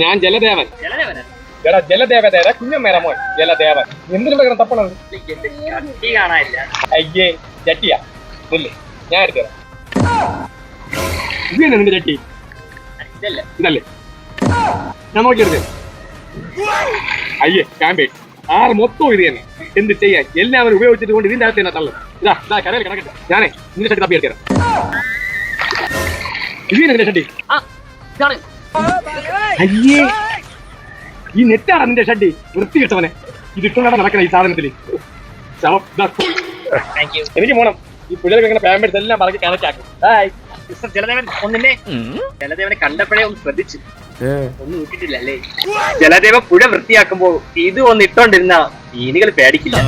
ഞാൻ ജലദേവൻ. എടാ ജലദേവതയുടെ കുഞ്ഞമ്മേര മോൻ ജലദേവൻ. എന്തിനാണ് തപ്പണത്? അയ്യേ ചട്ടിയാ ഇല്ലേ, ഞാൻ എടുത്തരാം. ഇത് തന്നെ നിന്റെ ചട്ടി? ഇതല്ലേ ഞാൻ നോക്കിയെടുത്തേ. അയ്യേ ക്യാമ്പേ ആറ് മൊത്തം ഇത് തന്നെ. എന്ത് ചെയ്യാൻ, എല്ലാവരും ഉപയോഗിച്ചിട്ട് കൊണ്ട് ഇതിന്റെ അകത്ത് തന്നെ തള്ളും. ഇതാ കരയിൽ കിടക്കട്ടെ. ഞാനേ നിന്റെ ചട്ടി തപ്പി എടുത്തരാം. ഇത് തന്നെ നിന്റെ ചട്ടി? അയ്യേ ഈ നെറ്റാണ് നിന്റെ ഷഡ്ഡി. വൃത്തി കിട്ടവനെ. ഇതിട്ടുകൊണ്ടാണ് നടക്കണ ഈ സാധനത്തില്. എനിക്ക് പോണം. ഈ പിള്ളേർക്ക് ഇങ്ങനെ പാമ്പേഴ്സ് എല്ലാം പറക്കി കണക്കാക്കും. ജലദേവൻ ഒന്നിനെ ജലദേവനെ കണ്ടപ്പോഴേ ഒന്ന് ശ്രദ്ധിച്ചു, ഒന്നും നോക്കിട്ടില്ല അല്ലേ? ജലദേവൻ പുഴ വൃത്തിയാക്കുമ്പോ ഇത് ഒന്ന് ഇട്ടോണ്ടിരുന്ന മീനുകൾ പേടിക്കില്ല.